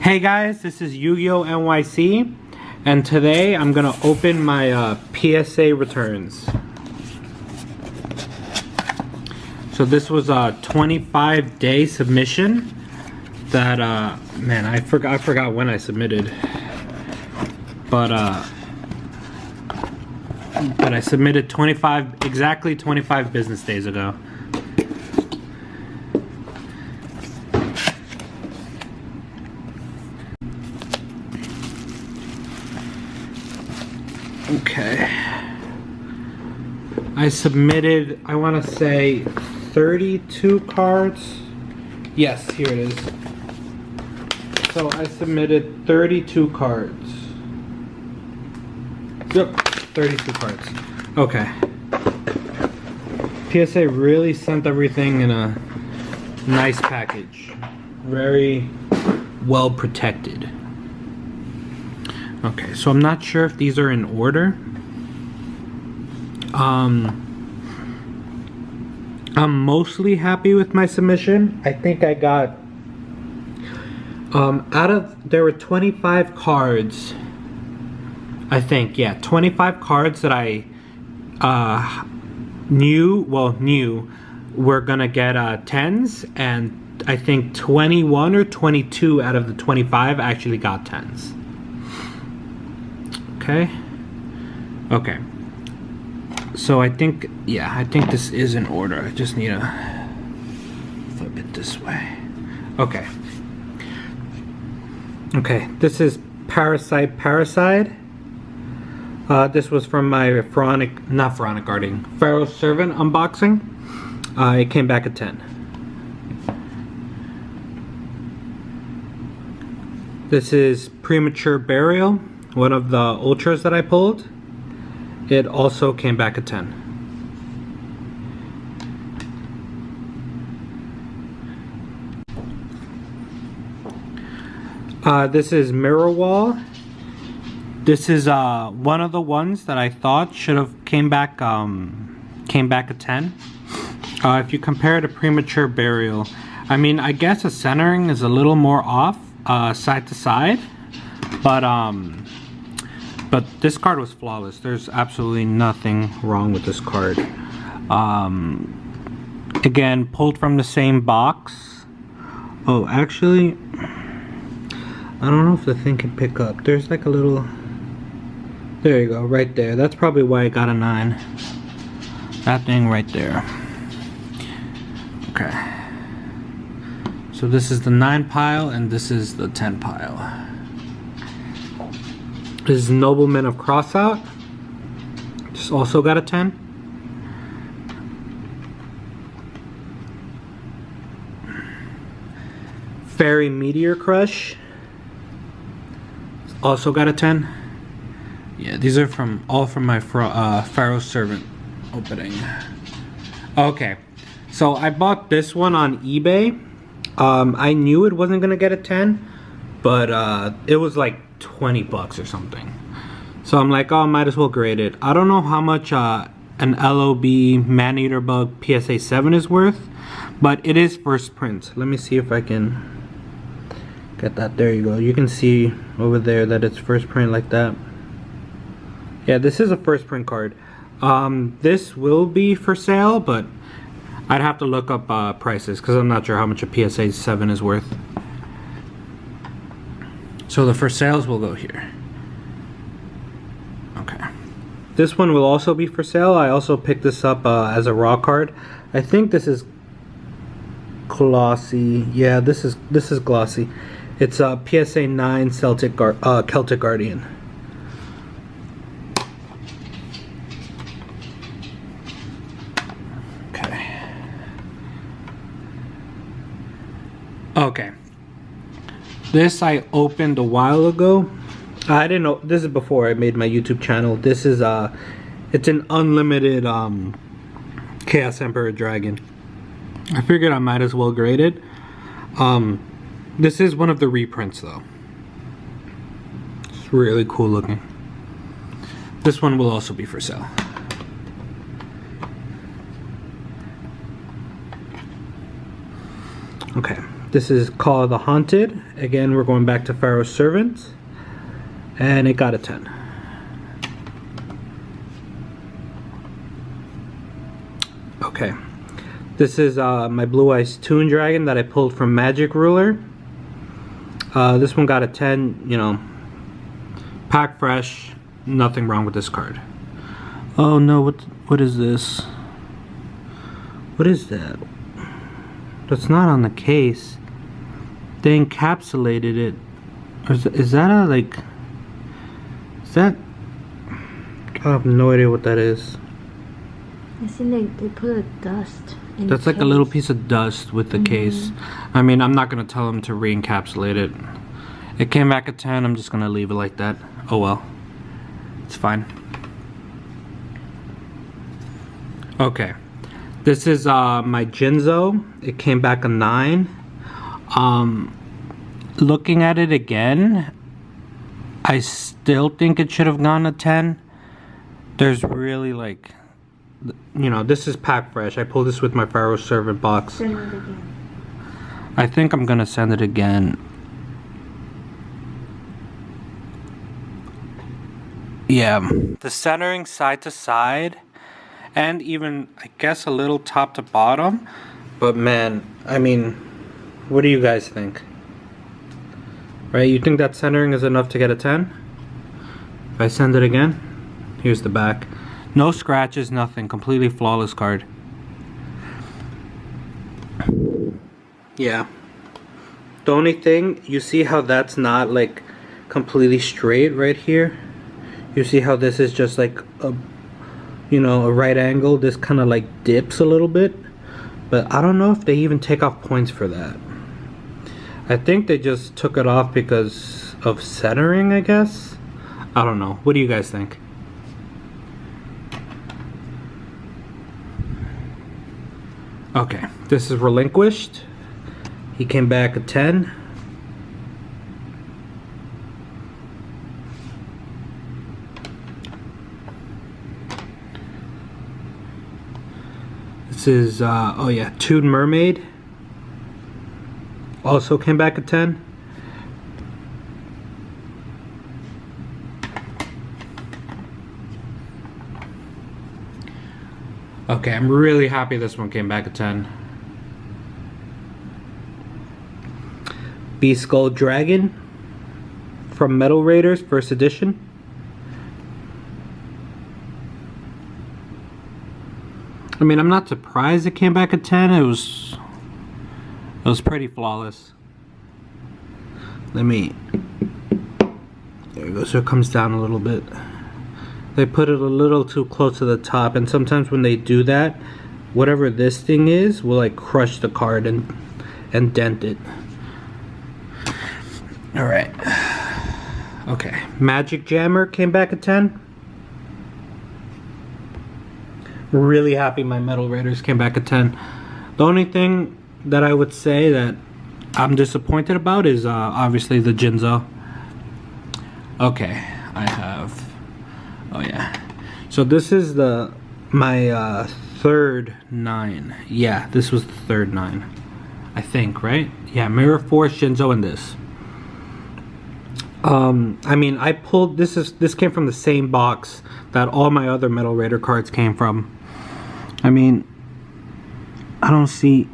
Hey guys, this is Yu-Gi-Oh! NYC, and today I'm gonna open my PSA returns. So this was a 25-day submission that man, I forgot when I submitted, but I submitted exactly 25 business days ago. Okay, I submitted, I want to say 32 cards. Yes, here it is. So I submitted 32 cards. Yep, 32 cards. Okay. PSA really sent everything in a nice package. Very well protected. Okay, so I'm not sure if these are in order. I'm mostly happy with my submission. I think I got there were 25 cards. I think, yeah, 25 cards that I knew were gonna get 10s, and I think 21 or 22 out of the 25 actually got 10s. Okay, so I think this is in order. I just need to flip it this way. Okay, this is Parasite. This was from my Pharaoh Servant unboxing. It came back at 10. This is Premature Burial, one of the ultras that I pulled. It also came back at 10. This is Mirror Wall. This is one of the ones that I thought should have came back at 10. If you compare it to Premature Burial, I mean, I guess the centering is a little more off side to side, but this card was flawless. There's absolutely nothing wrong with this card. Again, pulled from the same box. Oh, actually, I don't know if the thing can pick up. There's like a little... There you go, right there. That's probably why I got a 9. That thing right there. Okay. So this is the 9 pile, and this is the 10 pile. This is Nobleman of Crossout. Just also got a 10. Fairy Meteor Crush. Also got a 10. Yeah, these are all from my Pharaoh Servant opening. Okay, so I bought this one on eBay. I knew it wasn't gonna get a 10, but it was like 20 bucks or something. So I'm like, oh, I might as well grade it. I don't know how much an LOD Man-Eater Bug PSA 7 is worth, but it is first print. Let me see if I can get that. There you go. You can see over there that it's first print like that. Yeah, this is a first print card. This will be for sale, but I'd have to look up prices because I'm not sure how much a PSA 7 is worth. So the for sales will go here. Okay. This one will also be for sale. I also picked this up as a raw card. I think this is glossy. Yeah, this is glossy. It's a PSA 9 Celtic Guardian. Okay. This I opened a while ago. I didn't know, this is before I made my YouTube channel. This is it's an unlimited Chaos Emperor Dragon. I figured I might as well grade it. This is one of the reprints though. It's really cool looking. This one will also be for sale. Okay, This is Call of the Haunted. Again, we're going back to Pharaoh's Servant. And it got a 10. Okay. This is my Blue Eyes Toon Dragon that I pulled from Magic Ruler. This one got a 10, you know, pack fresh, nothing wrong with this card. Oh no, what is this? What is that? That's not on the case. They encapsulated it. Or is that a, like, is that, I have no idea what that is. I think they put a dust in That's the like case. a little piece of dust with the case. I mean, I'm not gonna tell them to re-encapsulate it. It came back at 10, I'm just gonna leave it like that. Oh well, it's fine. Okay, this is my Jinzo. It came back a 9. Looking at it again, I still think it should have gone a 10. There's really, like, you know, this is pack fresh. I pulled this with my Pharaoh's Servant box. Send it again. I think I'm gonna send it again. Yeah, the centering side to side, and even, I guess, a little top to bottom. But man, I mean, what do you guys think? Right, you think that centering is enough to get a 10? If I send it again, here's the back. No scratches, nothing, completely flawless card. Yeah. The only thing, you see how that's not like completely straight right here? You see how this is just like a, you know, a right angle? This kind of like dips a little bit. But I don't know if they even take off points for that. I think they just took it off because of centering, I guess. I don't know. What do you guys think? Okay, this is Relinquished. He came back a 10. This is, oh yeah, Toon Mermaid. Also came back a 10. Okay, I'm really happy this one came back a 10. Beast Skull Dragon from Metal Raiders, first edition. I mean, I'm not surprised it came back at 10. It was pretty flawless. Let me, there it goes, so it comes down a little bit. They put it a little too close to the top, and sometimes when they do that, whatever this thing is will like crush the card and dent it. Alright. Okay. Magic Jammer came back at 10. Really happy my Metal Raiders came back at 10. The only thing that I would say that I'm disappointed about is obviously the Jinzo. Okay, I have, oh yeah. So this is my third 9. Yeah, this was the third 9. I think, right? Yeah, Mirror Force, Jinzo, and this. I mean, I pulled, this came from the same box that all my other Metal Raider cards came from. I mean, I don't see,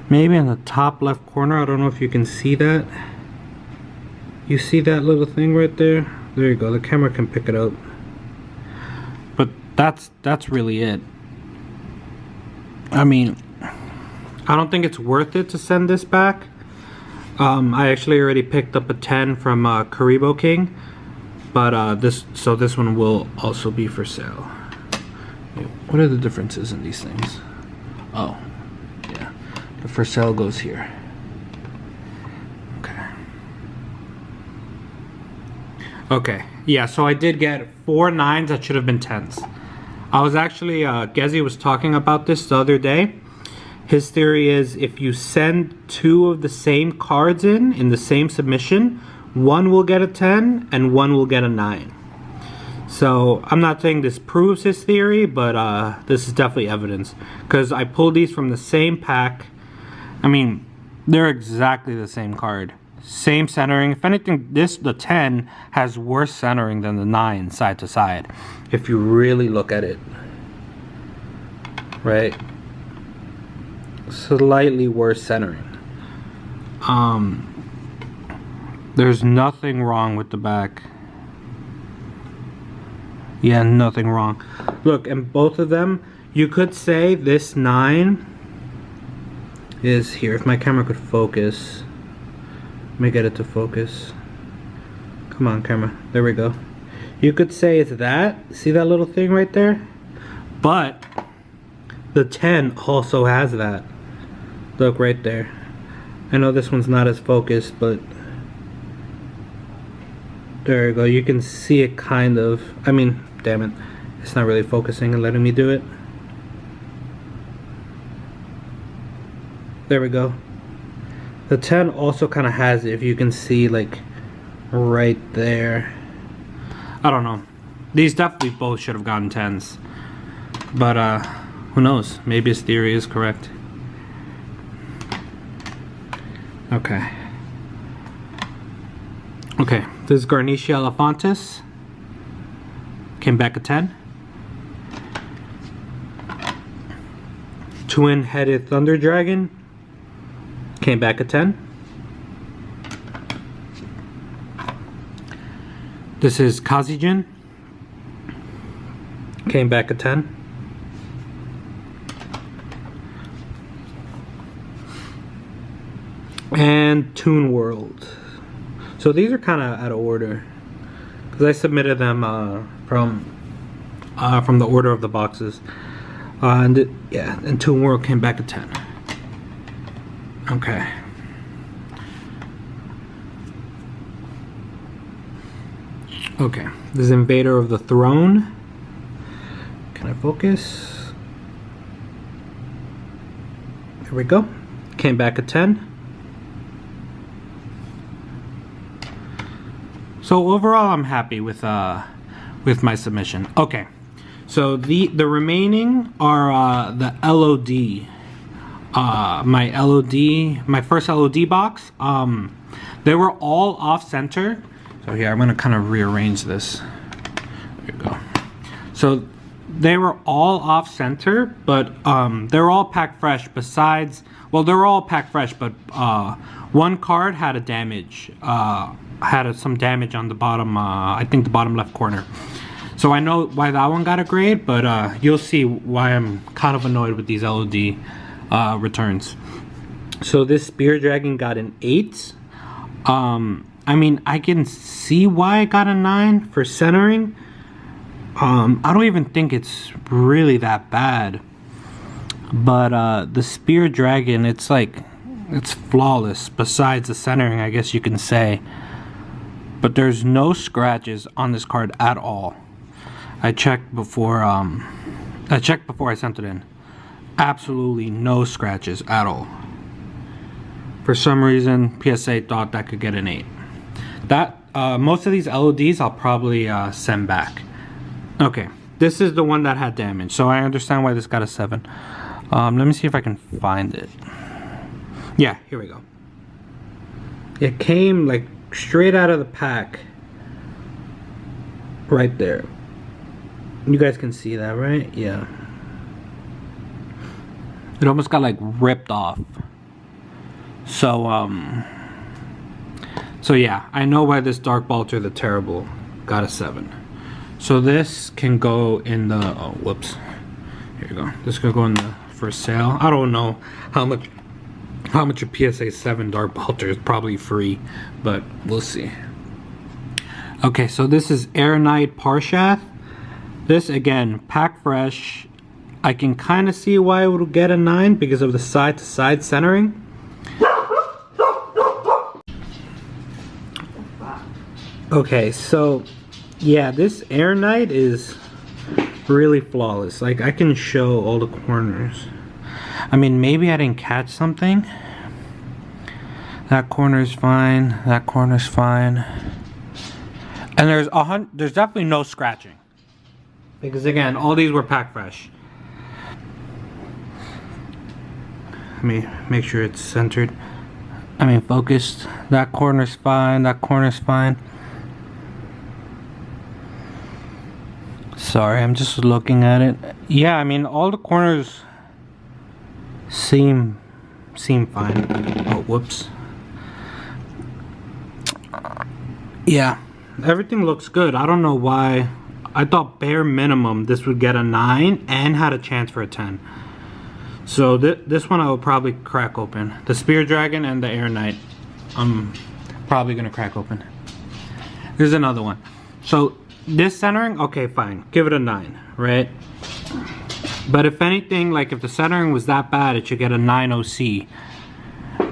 maybe in the top left corner, I don't know if you can see that. You see that little thing right there? There you go, the camera can pick it up. But that's really it. I mean, I don't think it's worth it to send this back. I actually already picked up a 10 from Karibo King, but this one will also be for sale. What are the differences in these things? Oh, yeah, the for sale goes here. Okay. Okay, yeah, so I did get 4 9s that should have been 10s. I was actually, Gezi was talking about this the other day. His theory is if you send 2 of the same cards in the same submission, one will get a 10 and one will get a 9. So I'm not saying this proves his theory, but this is definitely evidence. Because I pulled these from the same pack. I mean, They're exactly the same card. Same centering. If anything, the 10 has worse centering than the 9 side to side. If you really look at it. Right? Slightly worse centering. There's nothing wrong with the back. Yeah, nothing wrong. Look, and both of them, you could say this 9 is here. If my camera could focus. Let me get it to focus. Come on, camera. There we go. You could say it's that. See that little thing right there? But the 10 also has that. Look right there. I know this one's not as focused, but there you go. You can see it kind of. I mean, damn it. It's not really focusing and letting me do it. There we go. The 10 also kind of has it, if you can see, like right there. I don't know. These definitely both should have gotten 10s. But who knows? Maybe his theory is correct. Okay. Okay, this is Garnicia Elefantis. Came back a 10. Twin-headed Thunder Dragon. Came back a 10. This is Kazijin. Came back a 10. And Toon World. So these are kind of out of order because I submitted them from the order of the boxes. And Toon World came back a 10. Okay. Okay. This is Invader of the Throne. Can I focus? Here we go. Came back a 10. So overall, I'm happy with my submission. Okay. So the remaining are the LOD. My first LOD box. They were all off center. So here, I'm gonna kind of rearrange this. There you go. So they were all off center, but they're all packed fresh. Besides, well, they're all packed fresh, but one card had a damage. Had some damage on the bottom. I think the bottom left corner. So I know why that one got a grade, but you'll see why I'm kind of annoyed with these LOD returns. So this Spear Dragon got an 8. I mean, I can see why it got a 9 for centering. I don't even think it's really that bad. But the Spear Dragon, it's flawless. Besides the centering, I guess you can say. But there's no scratches on this card at all. I checked before I sent it in. Absolutely no scratches at all. For some reason, PSA thought that could get an 8. Most of these LODs I'll probably send back. Okay, this is the one that had damage, so I understand why this got a 7. Let me see if I can find it. Yeah, here we go. It came like straight out of the pack. Right there. You guys can see that, right? Yeah. It almost got like ripped off. So yeah, I know why this Dark Balter the Terrible got a 7. So this can go in the, oh whoops. Here you go. This can go in the for sale. I don't know how much a PSA 7 Dark Balter is, probably free, but we'll see. Okay, so this is Air Knight Parshath. This again, pack fresh. I can kind of see why it would get a 9 because of the side to side centering. Okay, so yeah, this Air Knight is really flawless. Like, I can show all the corners. I mean, maybe I didn't catch something. That corner's fine. That corner's fine. And there's definitely no scratching. Because again, all these were packed fresh. Let me make sure it's centered. I mean, focused. That corner's fine. That corner's fine. Sorry, I'm just looking at it. Yeah, I mean, all the corners seem fine. Oh, whoops. Yeah, everything looks good. I don't know why. I thought bare minimum this would get a 9 and had a chance for a 10. So this one I will probably crack open. The Spear Dragon and the Air Knight, I'm probably gonna crack open. Here's another one. So this centering, okay, fine, give it a 9, right? But if anything, like if the centering was that bad, it should get a 9 OC,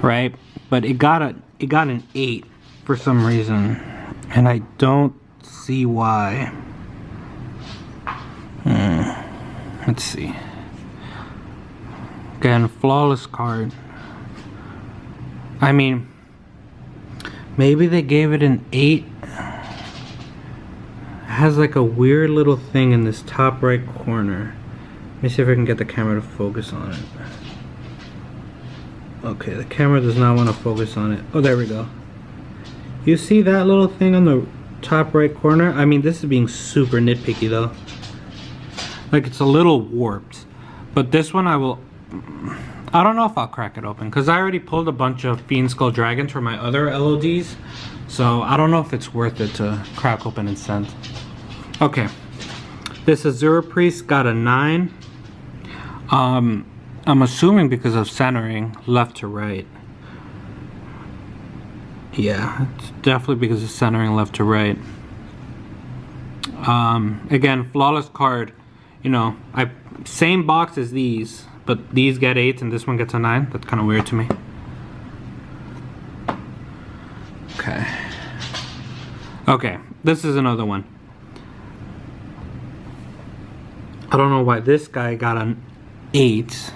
right? But it got an 8 for some reason, and I don't see why. Let's see. Again, flawless card. I mean, maybe they gave it an 8. It has like a weird little thing in this top right corner. Let me see if I can get the camera to focus on it. Okay, the camera does not want to focus on it. Oh, there we go. You see that little thing on the top right corner? I mean, this is being super nitpicky though. Like, it's a little warped. But this one I don't know if I'll crack it open, because I already pulled a bunch of Fiend Skull Dragons for my other LODs. So I don't know if it's worth it to crack open and send. Okay. This Azure Priest got a 9. I'm assuming because of centering left to right. Yeah, it's definitely because of centering left to right. Again, flawless card. You know, same box as these, but these get 8 and this one gets a 9. That's kind of weird to me. Okay. Okay, this is another one. I don't know why this guy got an 8.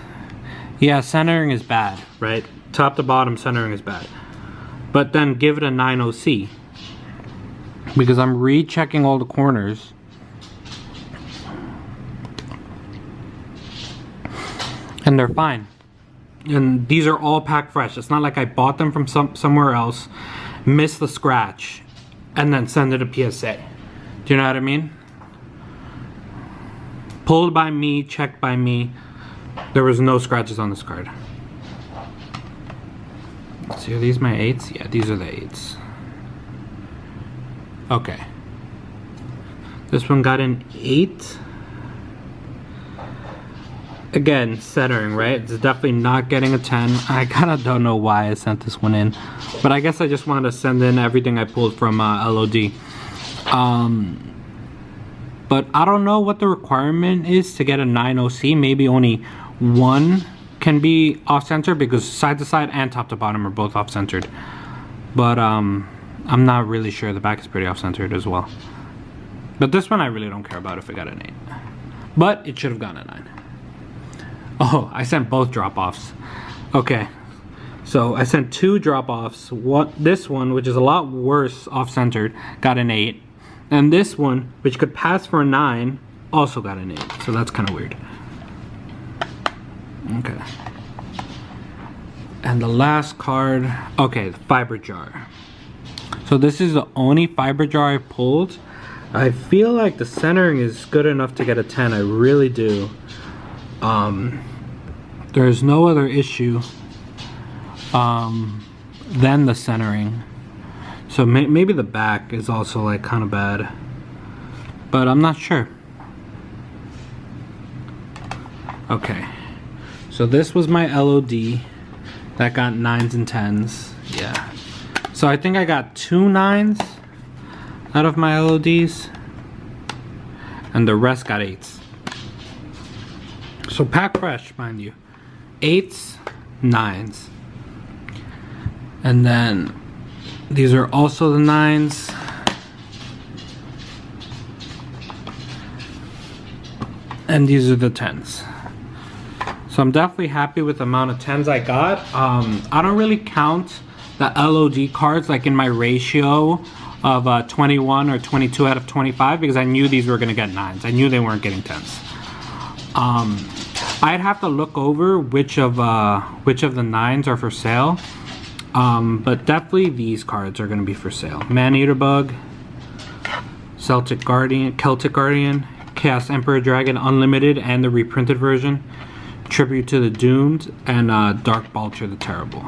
Yeah, centering is bad, right? Top to bottom centering is bad. But then give it a 9 OC. Because I'm rechecking all the corners. And they're fine. And these are all packed fresh. It's not like I bought them from somewhere else, missed the scratch, and then send it to PSA. Do you know what I mean? Pulled by me, checked by me. There was no scratches on this card. Let's see, are these my 8s? Yeah, these are the 8s. Okay. This one got an 8. Again, centering, right? It's definitely not getting a 10. I kind of don't know why I sent this one in. But I guess I just wanted to send in everything I pulled from LOD. But I don't know what the requirement is to get a 9 OC. Maybe only one can be off-center, because side to side and top to bottom are both off-centered. But I'm not really sure. The back is pretty off-centered as well. But this one I really don't care about if it got an 8. But it should have gotten a 9. Oh, I sent both drop-offs. Okay, so I sent 2 drop-offs. This one, which is a lot worse off-centered, got an 8. And this one, which could pass for a 9, also got an 8. So that's kind of weird. Okay. And the last card, okay, the Fiber Jar. So this is the only Fiber Jar I pulled. I feel like the centering is good enough to get a 10. I really do. There's no other issue than the centering. So maybe the back is also like kind of bad, but I'm not sure. Okay, so this was my LOD that got 9s and 10s. Yeah, so I think I got 2 9s out of my LODs, and the rest got 8s. So pack fresh, mind you. 8s, 9s. And then these are also the 9s. And these are the 10s. So I'm definitely happy with the amount of 10s I got. I don't really count the LOD cards like in my ratio of 21 or 22 out of 25, because I knew these were gonna get 9s. I knew they weren't getting 10s. I'd have to look over which of the 9s are for sale. But definitely these cards are going to be for sale. Man-Eater Bug, Celtic Guardian, Celtic Guardian, Chaos Emperor Dragon Unlimited and the reprinted version, Tribute to the Doomed, and Dark Vulture the Terrible.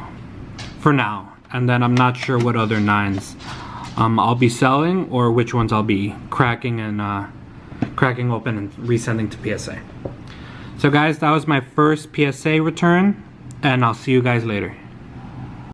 For now. And then I'm not sure what other 9s I'll be selling or which ones I'll be cracking and cracking open and resending to PSA. So guys, that was my first PSA return, and I'll see you guys later.